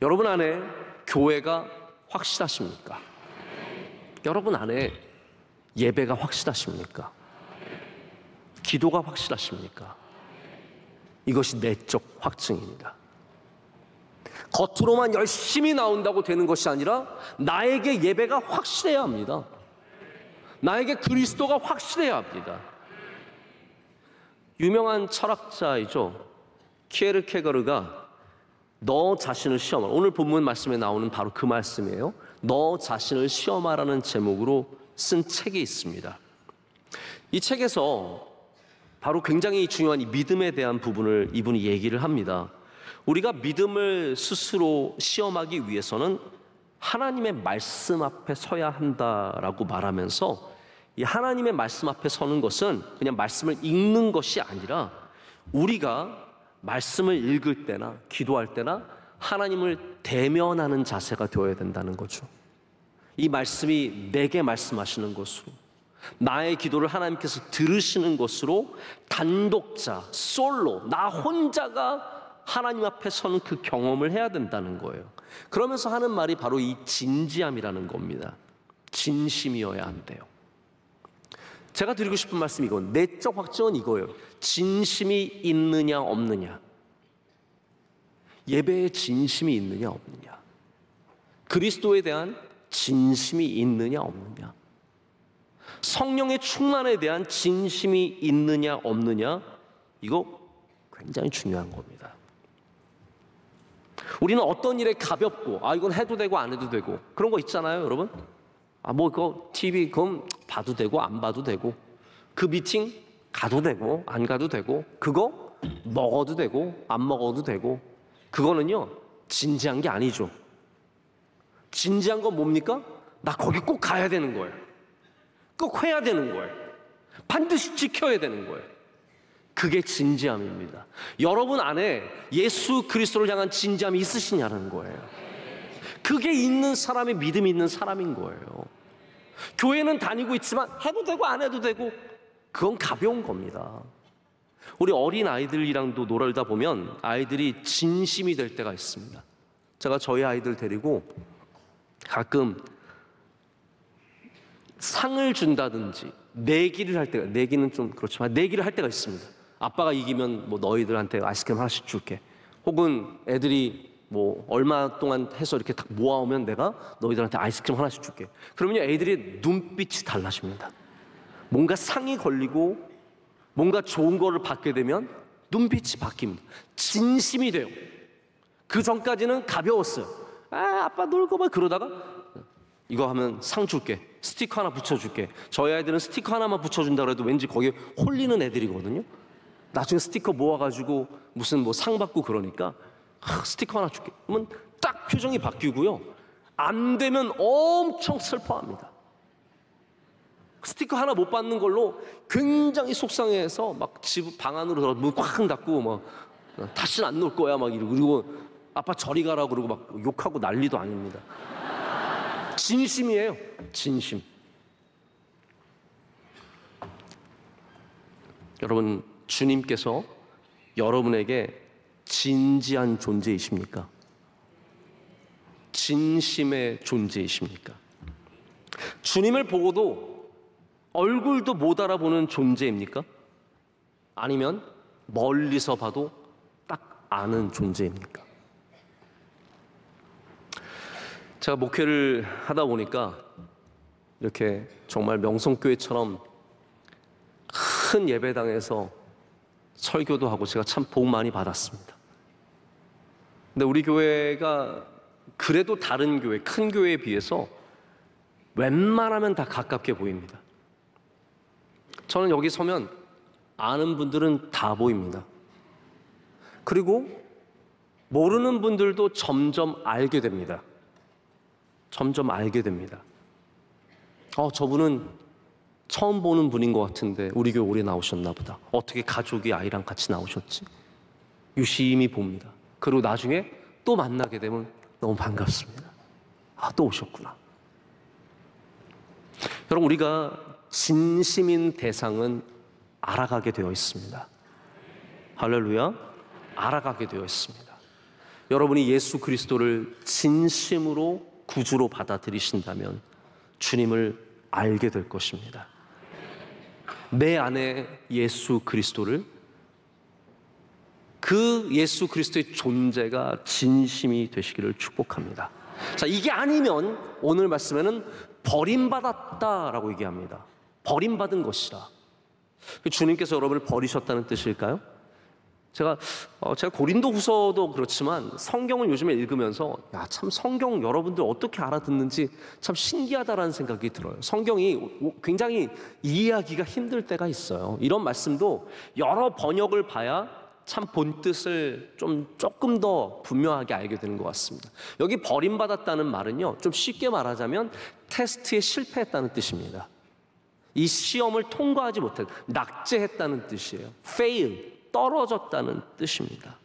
여러분 안에 교회가 확실하십니까? 여러분 안에 예배가 확실하십니까? 기도가 확실하십니까? 이것이 내적 확증입니다. 겉으로만 열심히 나온다고 되는 것이 아니라 나에게 예배가 확실해야 합니다. 나에게 그리스도가 확실해야 합니다. 유명한 철학자이죠. 키에르케거르가 너 자신을 시험하라. 오늘 본문 말씀에 나오는 바로 그 말씀이에요. 너 자신을 시험하라는 제목으로 쓴 책이 있습니다. 이 책에서 바로 굉장히 중요한 이 믿음에 대한 부분을 이분이 얘기를 합니다. 우리가 믿음을 스스로 시험하기 위해서는 하나님의 말씀 앞에 서야 한다라고 말하면서, 이 하나님의 말씀 앞에 서는 것은 그냥 말씀을 읽는 것이 아니라 우리가 말씀을 읽을 때나 기도할 때나 하나님을 대면하는 자세가 되어야 된다는 거죠. 이 말씀이 내게 말씀하시는 것으로, 나의 기도를 하나님께서 들으시는 것으로 단독자, 솔로, 나 혼자가 하나님 앞에 서는 그 경험을 해야 된다는 거예요. 그러면서 하는 말이 바로 이 진지함이라는 겁니다. 진심이어야 한대요. 제가 드리고 싶은 말씀이 이건, 내적 확증은 이거예요. 진심이 있느냐 없느냐, 예배에 진심이 있느냐 없느냐, 그리스도에 대한 진심이 있느냐 없느냐, 성령의 충만에 대한 진심이 있느냐 없느냐, 이거 굉장히 중요한 겁니다. 우리는 어떤 일에 가볍고 이건 해도 되고 안 해도 되고 그런 거 있잖아요, 여러분. 뭐 그거 TV 그건 봐도 되고 안 봐도 되고, 그 미팅 가도 되고 안 가도 되고, 그거 먹어도 되고 안 먹어도 되고, 그거는요 진지한 게 아니죠. 진지한 건 뭡니까? 나 거기 꼭 가야 되는 거예요. 꼭 해야 되는 거예요. 반드시 지켜야 되는 거예요. 그게 진지함입니다. 여러분 안에 예수 그리스도를 향한 진지함이 있으시냐는 거예요. 그게 있는 사람이 믿음이 있는 사람인 거예요. 교회는 다니고 있지만 해도 되고 안 해도 되고, 그건 가벼운 겁니다. 우리 어린 아이들이랑도 놀다 보면 아이들이 진심이 될 때가 있습니다. 제가 저희 아이들 데리고 가끔 상을 준다든지 내기를 할 때가, 내기는 좀 그렇지만 내기를 할 때가 있습니다. 아빠가 이기면 뭐 너희들한테 아이스크림 하나씩 줄게, 혹은 애들이 뭐 얼마 동안 해서 이렇게 딱 모아오면 내가 너희들한테 아이스크림 하나씩 줄게. 그러면요 애들이 눈빛이 달라집니다. 뭔가 상이 걸리고 뭔가 좋은 거를 받게 되면 눈빛이 바뀝니다. 진심이 돼요. 그 전까지는 가벼웠어요. 아빠 놀고 막 그러다가 이거 하면 상 줄게, 스티커 하나 붙여줄게. 저희 아이들은 스티커 하나만 붙여준다 그래도 왠지 거기에 홀리는 애들이거든요. 나중에 스티커 모아가지고 무슨 뭐 상 받고 그러니까 스티커 하나 줄게. 그러면 딱 표정이 바뀌고요. 안 되면 엄청 슬퍼합니다. 스티커 하나 못 받는 걸로 굉장히 속상해서 막 집 방 안으로 들어 문 꽉 닫고 막 다시는 안 놀 거야 막 이러고, 그리고 아빠 저리 가라고 그러고 막 욕하고 난리도 아닙니다. 진심이에요. 진심. 여러분, 주님께서 여러분에게 진지한 존재이십니까? 진심의 존재이십니까? 주님을 보고도 얼굴도 못 알아보는 존재입니까? 아니면 멀리서 봐도 딱 아는 존재입니까? 제가 목회를 하다 보니까 이렇게 정말 명성교회처럼 큰 예배당에서 설교도 하고 제가 참 복 많이 받았습니다. 근데 우리 교회가 그래도 다른 교회, 큰 교회에 비해서 웬만하면 다 가깝게 보입니다. 저는 여기 서면 아는 분들은 다 보입니다. 그리고 모르는 분들도 점점 알게 됩니다. 점점 알게 됩니다. 저분은 처음 보는 분인 것 같은데 우리 교회 오래 나오셨나 보다. 어떻게 가족이 아이랑 같이 나오셨지? 유심히 봅니다. 그리고 나중에 또 만나게 되면 너무 반갑습니다. 또 오셨구나. 여러분, 우리가 진심인 대상은 알아가게 되어 있습니다. 할렐루야. 알아가게 되어 있습니다. 여러분이 예수 그리스도를 진심으로 구주로 받아들이신다면 주님을 알게 될 것입니다. 내 안에 예수 그리스도를 그 예수 그리스도의 존재가 진심이 되시기를 축복합니다. 자, 이게 아니면 오늘 말씀에는 버림받았다라고 얘기합니다. 버림받은 것이라. 주님께서 여러분을 버리셨다는 뜻일까요? 제가 고린도후서도 그렇지만 성경을 요즘에 읽으면서 참 성경 여러분들 어떻게 알아듣는지 참 신기하다라는 생각이 들어요. 성경이 굉장히 이해하기가 힘들 때가 있어요. 이런 말씀도 여러 번역을 봐야 참 본뜻을 조금 더 분명하게 알게 되는 것 같습니다. 여기 버림받았다는 말은요, 좀 쉽게 말하자면 테스트에 실패했다는 뜻입니다. 이 시험을 통과하지 못했, 낙제했다는 뜻이에요. fail, 떨어졌다는 뜻입니다.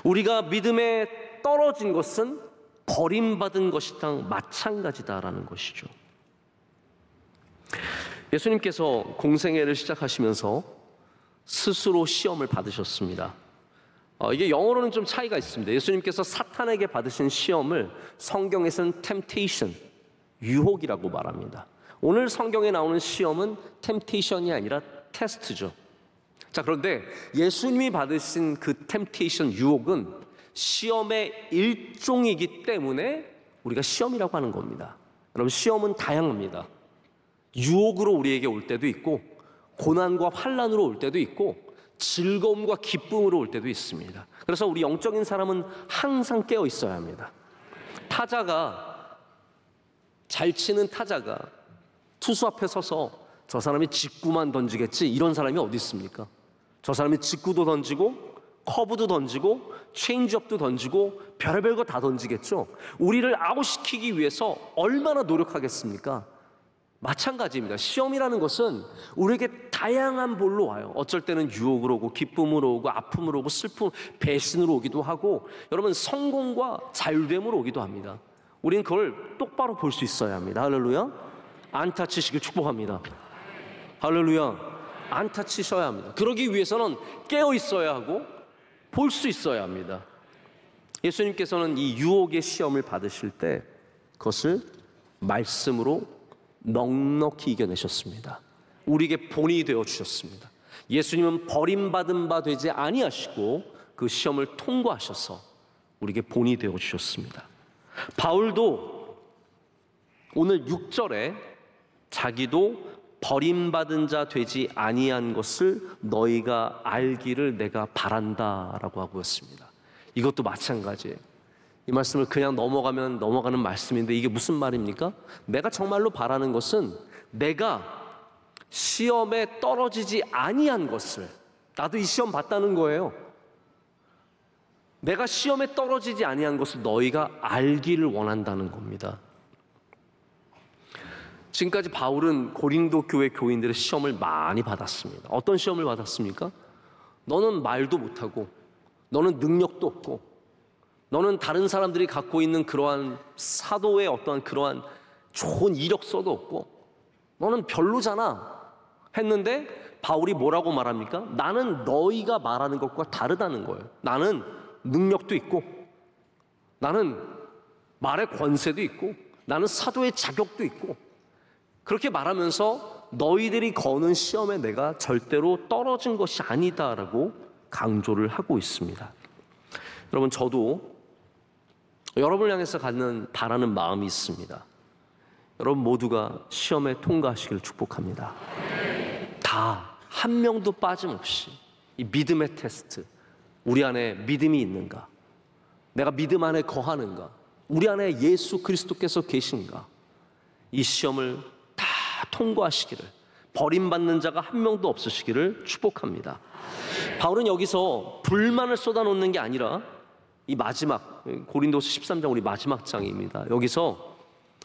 우리가 믿음에 떨어진 것은 버림받은 것이랑 마찬가지다라는 것이죠. 예수님께서 공생애를 시작하시면서 스스로 시험을 받으셨습니다. 이게 영어로는 좀 차이가 있습니다. 예수님께서 사탄에게 받으신 시험을 성경에서는 temptation, 유혹이라고 말합니다. 오늘 성경에 나오는 시험은 temptation이 아니라 테스트죠. 자, 그런데 예수님이 받으신 그 temptation, 유혹은 시험의 일종이기 때문에 우리가 시험이라고 하는 겁니다. 여러분, 시험은 다양합니다. 유혹으로 우리에게 올 때도 있고, 고난과 환난으로 올 때도 있고, 즐거움과 기쁨으로 올 때도 있습니다. 그래서 우리 영적인 사람은 항상 깨어 있어야 합니다. 잘 치는 타자가 투수 앞에 서서 저 사람이 직구만 던지겠지, 이런 사람이 어디 있습니까? 저 사람이 직구도 던지고 커브도 던지고 체인지업도 던지고 별의별 거 다 던지겠죠. 우리를 아웃시키기 위해서 얼마나 노력하겠습니까? 마찬가지입니다. 시험이라는 것은 우리에게 다양한 볼로 와요. 어쩔 때는 유혹으로 오고, 기쁨으로 오고, 아픔으로 오고, 슬픔, 배신으로 오기도 하고, 여러분, 성공과 자유됨으로 오기도 합니다. 우리는 그걸 똑바로 볼 수 있어야 합니다. 할렐루야. 안타 치시길 축복합니다. 할렐루야. 안타 치셔야 합니다. 그러기 위해서는 깨어 있어야 하고 볼 수 있어야 합니다. 예수님께서는 이 유혹의 시험을 받으실 때 그것을 말씀으로 넉넉히 이겨내셨습니다. 우리에게 본이 되어 주셨습니다. 예수님은 버림받은 바 되지 아니하시고 그 시험을 통과하셔서 우리에게 본이 되어 주셨습니다. 바울도 오늘 6절에 자기도 버림받은 자 되지 아니한 것을 너희가 알기를 내가 바란다라고 하고 있습니다. 이것도 마찬가지예요. 이 말씀을 그냥 넘어가면 넘어가는 말씀인데 이게 무슨 말입니까? 내가 정말로 바라는 것은 내가 시험에 떨어지지 아니한 것을, 나도 이 시험 봤다는 거예요. 내가 시험에 떨어지지 아니한 것을 너희가 알기를 원한다는 겁니다. 지금까지 바울은 고린도 교회 교인들의 시험을 많이 받았습니다. 어떤 시험을 받았습니까? 너는 말도 못하고, 너는 능력도 없고, 너는 다른 사람들이 갖고 있는 그러한 사도의 어떤 그러한 좋은 이력서도 없고, 너는 별로잖아 했는데 바울이 뭐라고 말합니까? 나는 너희가 말하는 것과 다르다는 거예요. 나는 능력도 있고, 나는 말의 권세도 있고, 나는 사도의 자격도 있고, 그렇게 말하면서 너희들이 거는 시험에 내가 절대로 떨어진 것이 아니다라고 강조를 하고 있습니다. 여러분, 저도 여러분을 향해서 바라는 마음이 있습니다. 여러분 모두가 시험에 통과하시기를 축복합니다. 다 한 명도 빠짐없이 이 믿음의 테스트, 우리 안에 믿음이 있는가, 내가 믿음 안에 거하는가, 우리 안에 예수 그리스도께서 계신가, 이 시험을 다 통과하시기를, 버림받는 자가 한 명도 없으시기를 축복합니다. 바울은 여기서 불만을 쏟아놓는 게 아니라 이 마지막 고린도서 13장 우리 마지막 장입니다. 여기서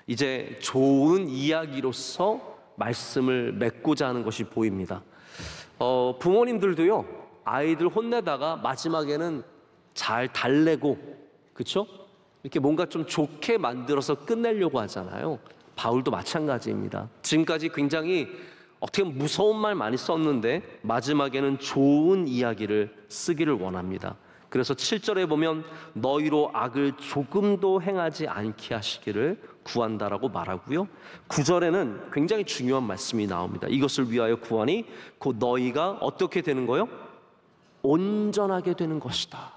이제 좋은 이야기로서 말씀을 맺고자 하는 것이 보입니다. 부모님들도요, 아이들 혼내다가 마지막에는 잘 달래고, 그렇죠? 이렇게 뭔가 좀 좋게 만들어서 끝내려고 하잖아요. 바울도 마찬가지입니다. 지금까지 굉장히 어떻게 보면 무서운 말 많이 썼는데 마지막에는 좋은 이야기를 쓰기를 원합니다. 그래서 7절에 보면 너희로 악을 조금도 행하지 않게 하시기를 구한다라고 말하고요. 9절에는 굉장히 중요한 말씀이 나옵니다. 이것을 위하여 구하니 곧 너희가 어떻게 되는 거요? 온전하게 되는 것이다.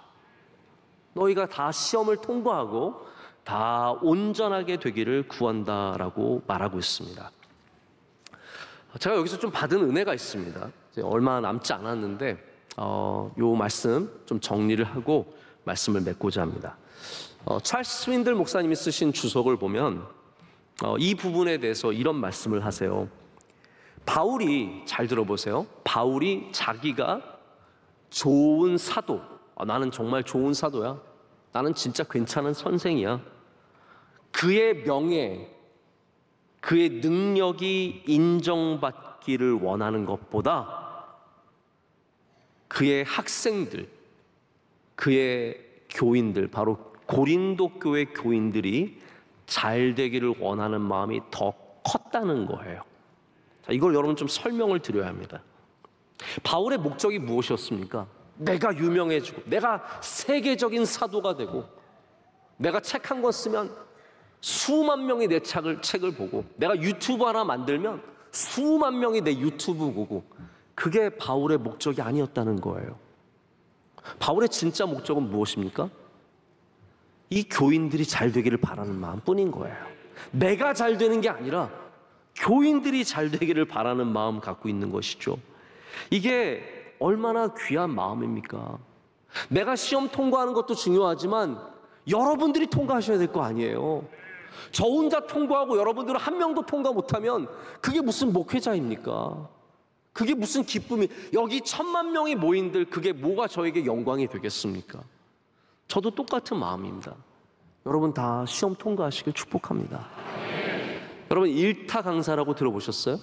너희가 다 시험을 통과하고 다 온전하게 되기를 구한다라고 말하고 있습니다. 제가 여기서 좀 받은 은혜가 있습니다. 이제 얼마 남지 않았는데 요 말씀 좀 정리를 하고 말씀을 맺고자 합니다. 찰스 스윈들 목사님이 쓰신 주석을 보면 이 부분에 대해서 이런 말씀을 하세요. 바울이, 잘 들어보세요, 바울이 자기가 좋은 사도, 나는 정말 좋은 사도야, 나는 진짜 괜찮은 선생이야, 그의 명예, 그의 능력이 인정받기를 원하는 것보다 그의 학생들, 그의 교인들, 바로 고린도 교회 교인들이 잘 되기를 원하는 마음이 더 컸다는 거예요. 자, 이걸 여러분 좀 설명을 드려야 합니다. 바울의 목적이 무엇이었습니까? 내가 유명해지고, 내가 세계적인 사도가 되고, 내가 책 한 권 쓰면 수만 명이 내 책을 보고, 내가 유튜브 하나 만들면 수만 명이 내 유튜브 보고, 그게 바울의 목적이 아니었다는 거예요. 바울의 진짜 목적은 무엇입니까? 이 교인들이 잘 되기를 바라는 마음뿐인 거예요. 내가 잘 되는 게 아니라 교인들이 잘 되기를 바라는 마음 갖고 있는 것이죠. 이게 얼마나 귀한 마음입니까? 내가 시험 통과하는 것도 중요하지만 여러분들이 통과하셔야 될 거 아니에요. 저 혼자 통과하고 여러분들은 한 명도 통과 못하면 그게 무슨 목회자입니까? 그게 무슨 기쁨이, 여기 1000만 명이 모인들 그게 뭐가 저에게 영광이 되겠습니까? 저도 똑같은 마음입니다. 여러분 다 시험 통과하시길 축복합니다. 여러분 일타 강사라고 들어보셨어요?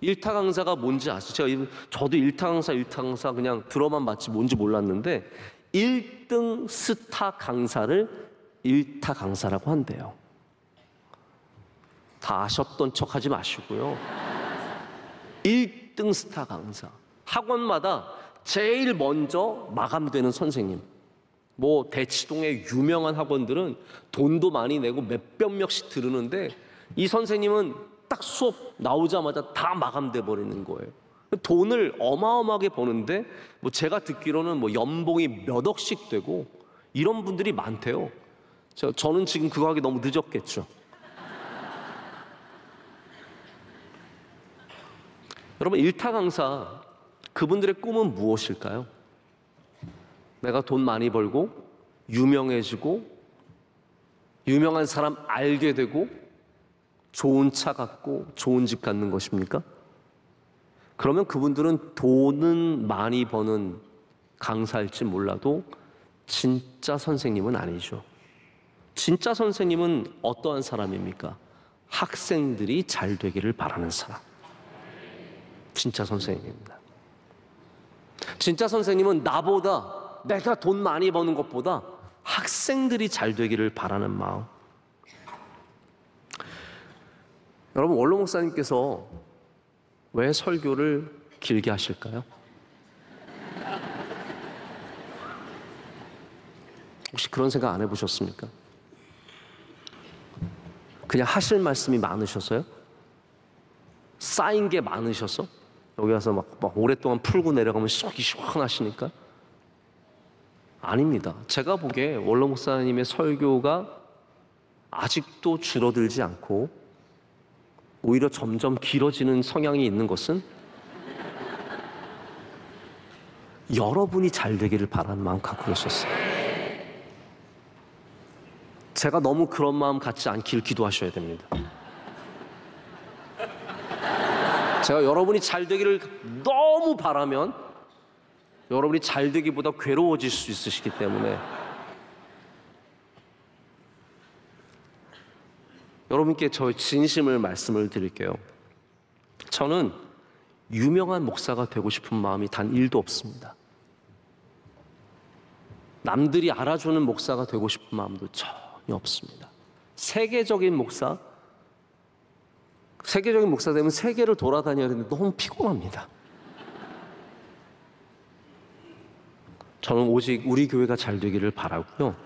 일타 강사가 뭔지 아시죠? 저도 일타 강사 그냥 들어만 봤지 뭔지 몰랐는데 1등 스타 강사를 일타 강사라고 한대요. 다 아셨던 척 하지 마시고요. 1등 스타 강사. 학원마다 제일 먼저 마감되는 선생님. 뭐 대치동의 유명한 학원들은 돈도 많이 내고 몇백 명씩 들으는데 이 선생님은 딱 수업 나오자마자 다 마감돼 버리는 거예요. 돈을 어마어마하게 버는데 뭐 제가 듣기로는 뭐 연봉이 몇 억씩 되고 이런 분들이 많대요. 저는 지금 그거 하기 너무 늦었겠죠. 여러분 일타 강사, 그분들의 꿈은 무엇일까요? 내가 돈 많이 벌고 유명해지고 유명한 사람 알게 되고 좋은 차 갖고 좋은 집 갖는 것입니까? 그러면 그분들은 돈은 많이 버는 강사일지 몰라도 진짜 선생님은 아니죠. 진짜 선생님은 어떠한 사람입니까? 학생들이 잘 되기를 바라는 사람. 진짜 선생님입니다. 진짜 선생님은 나보다, 내가 돈 많이 버는 것보다 학생들이 잘 되기를 바라는 마음. 여러분 원로 목사님께서 왜 설교를 길게 하실까요? 혹시 그런 생각 안 해보셨습니까? 그냥 하실 말씀이 많으셔서요? 쌓인 게 많으셔서? 여기 와서 막 오랫동안 풀고 내려가면 쏙이 시원하시니까? 아닙니다. 제가 보기에 원로 목사님의 설교가 아직도 줄어들지 않고 오히려 점점 길어지는 성향이 있는 것은 여러분이 잘 되기를 바라는 마음 갖고 계셨어요. 제가 너무 그런 마음 갖지 않기를 기도하셔야 됩니다. 제가 여러분이 잘 되기를 너무 바라면 여러분이 잘 되기보다 괴로워질 수 있으시기 때문에 여러분께 저의 진심을 말씀을 드릴게요. 저는 유명한 목사가 되고 싶은 마음이 단 1도 없습니다. 남들이 알아주는 목사가 되고 싶은 마음도 전혀 없습니다. 세계적인 목사 되면 세계를 돌아다녀야 되는데 너무 피곤합니다. 저는 오직 우리 교회가 잘 되기를 바라고요.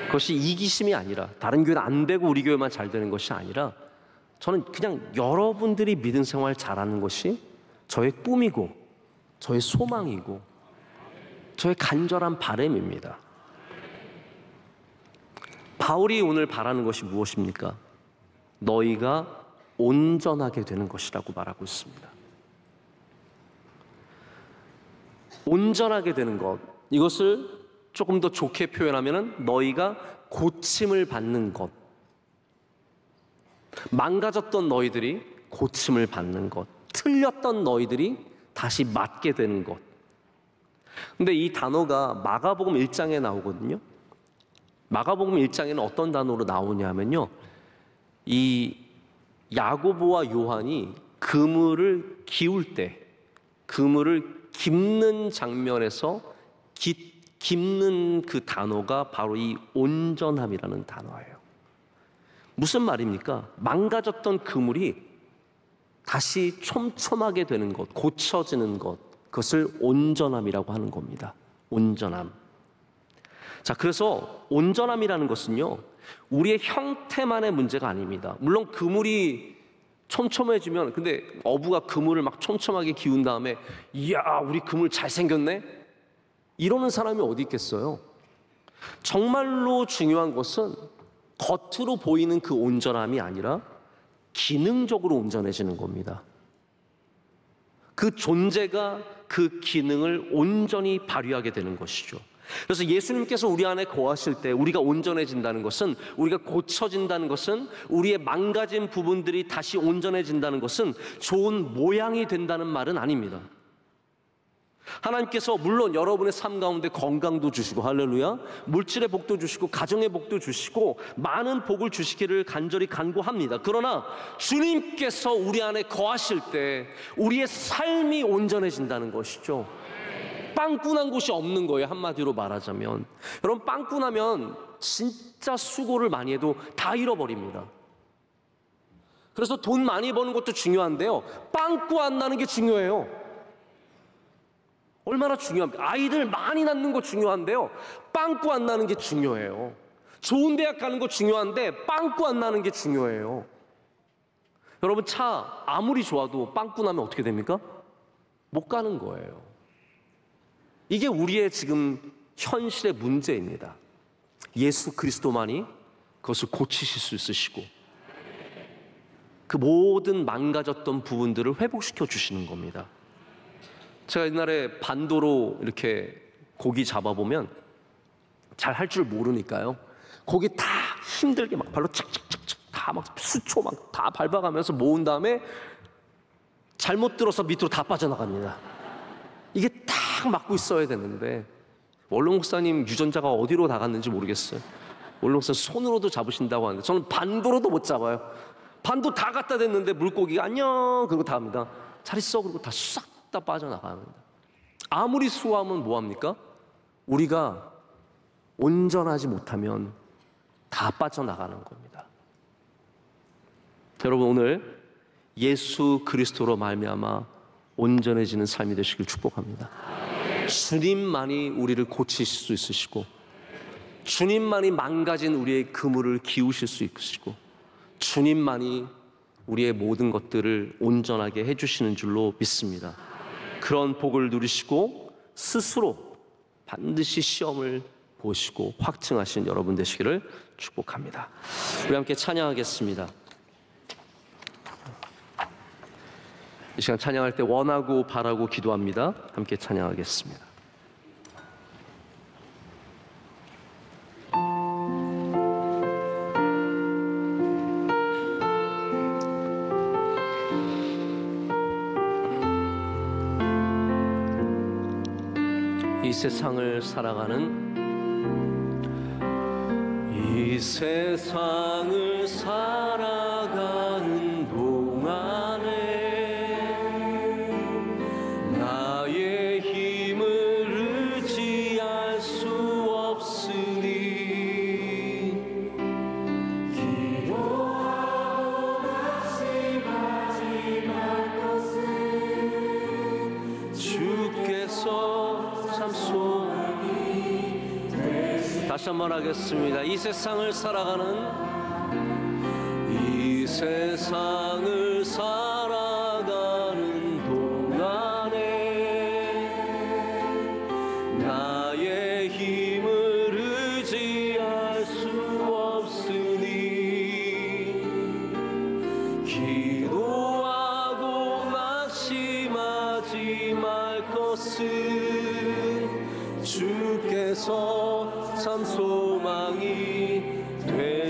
그것이 이기심이 아니라, 다른 교회는 안 되고 우리 교회만 잘 되는 것이 아니라, 저는 그냥 여러분들이 믿음 생활 잘하는 것이 저의 꿈이고 저의 소망이고 저의 간절한 바람입니다. 바울이 오늘 바라는 것이 무엇입니까? 너희가 온전하게 되는 것이라고 말하고 있습니다. 온전하게 되는 것, 이것을 조금 더 좋게 표현하면 너희가 고침을 받는 것, 망가졌던 너희들이 고침을 받는 것, 틀렸던 너희들이 다시 맞게 되는 것. 근데 이 단어가 마가복음 1장에 나오거든요. 마가복음 1장에는 어떤 단어로 나오냐면요, 이 야고보와 요한이 그물을 기울 때, 그물을 깁는 장면에서 깁는 그 단어가 바로 이 온전함이라는 단어예요. 무슨 말입니까? 망가졌던 그물이 다시 촘촘하게 되는 것, 고쳐지는 것, 그것을 온전함이라고 하는 겁니다. 온전함. 자, 그래서 온전함이라는 것은요, 우리의 형태만의 문제가 아닙니다. 물론 그물이 촘촘해지면, 근데 어부가 그물을 막 촘촘하게 기운 다음에 이야, 우리 그물 잘생겼네? 이러는 사람이 어디 있겠어요? 정말로 중요한 것은 겉으로 보이는 그 온전함이 아니라 기능적으로 온전해지는 겁니다. 그 존재가 그 기능을 온전히 발휘하게 되는 것이죠. 그래서 예수님께서 우리 안에 거하실 때 우리가 온전해진다는 것은, 우리가 고쳐진다는 것은, 우리의 망가진 부분들이 다시 온전해진다는 것은 좋은 모양이 된다는 말은 아닙니다. 하나님께서 물론 여러분의 삶 가운데 건강도 주시고, 할렐루야, 물질의 복도 주시고 가정의 복도 주시고 많은 복을 주시기를 간절히 간구합니다. 그러나 주님께서 우리 안에 거하실 때 우리의 삶이 온전해진다는 것이죠. 빵꾸난 곳이 없는 거예요. 한마디로 말하자면, 여러분, 빵꾸나면 진짜 수고를 많이 해도 다 잃어버립니다. 그래서 돈 많이 버는 것도 중요한데요, 빵꾸 안 나는 게 중요해요. 얼마나 중요합니까? 아이들 많이 낳는 거 중요한데요, 빵꾸 안 나는 게 중요해요. 좋은 대학 가는 거 중요한데 빵꾸 안 나는 게 중요해요. 여러분, 차 아무리 좋아도 빵꾸 나면 어떻게 됩니까? 못 가는 거예요. 이게 우리의 지금 현실의 문제입니다. 예수 그리스도만이 그것을 고치실 수 있으시고 그 모든 망가졌던 부분들을 회복시켜 주시는 겁니다. 제가 옛날에 반도로 이렇게 고기 잡아보면 잘 할 줄 모르니까요, 고기 다 힘들게 막 발로 착착착착 다 막 수초 막 다 밟아가면서 모은 다음에 잘못 들어서 밑으로 다 빠져나갑니다. 이게 딱 막고 있어야 되는데, 원로 목사님 유전자가 어디로 나갔는지 모르겠어요. 원로 목사님 손으로도 잡으신다고 하는데 저는 반도로도 못 잡아요. 반도 다 갖다 댔는데 물고기가 안녕 그러고 다 합니다. 잘 있어 그러고 다 싹 다 빠져나갑니다. 아무리 수고하면 뭐합니까? 우리가 온전하지 못하면 다 빠져나가는 겁니다. 여러분, 오늘 예수 그리스도로 말미암아 온전해지는 삶이 되시길 축복합니다. 주님만이 우리를 고치실 수 있으시고, 주님만이 망가진 우리의 그물을 기우실 수 있으시고, 주님만이 우리의 모든 것들을 온전하게 해주시는 줄로 믿습니다. 그런 복을 누리시고 스스로 반드시 시험을 보시고 확증하신 여러분 되시기를 축복합니다. 우리 함께 찬양하겠습니다. 이 시간 찬양할 때 원하고 바라고 기도합니다. 함께 찬양하겠습니다. 이 세상을 살아가는, 이 세상을 살아가는 동안에 나의 힘을 의지할 수 없으니 기도하고 다시 마지막 것은 주께서 다시 한번 하겠습니다. 이 세상을 살아가는, 이 세상을 살아가는 동안에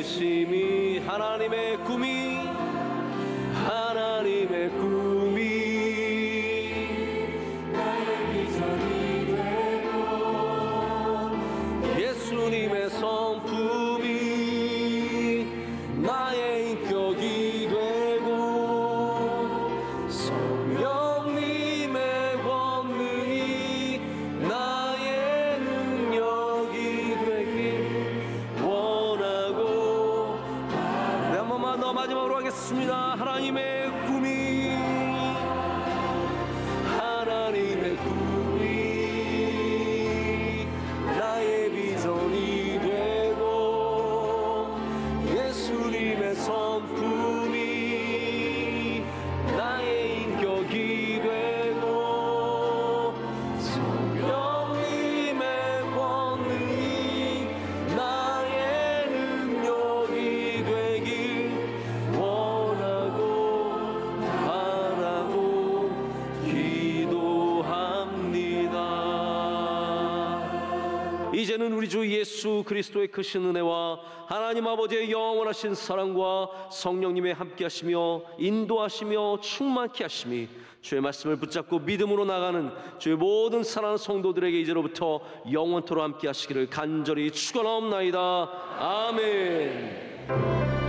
열심히 하나님의 꿈이 나의 비전이 되고 예수님의 성품이 나의 인격이 되고 성령님의 권능이 나의 능력이 되길 원하고. 네, 한 번만 더 마지막으로 하겠습니다. 하나님의 꿈이 나의 비전이 되고 예수님의 성품이 나의 인격이 되고 성령님의 권능이 나의 능력이 되길 원하고 바라고 기도합니다. 이제는 우리 주 예수 그리스도의 크신 은혜와 하나님 아버지의 영원하신 사랑과 성령님의 함께하시며 인도하시며 충만케 하심이 주의 말씀을 붙잡고 믿음으로 나가는 주의 모든 사랑하는 성도들에게 이제로부터 영원토록 함께하시기를 간절히 축원하옵나이다. 아멘.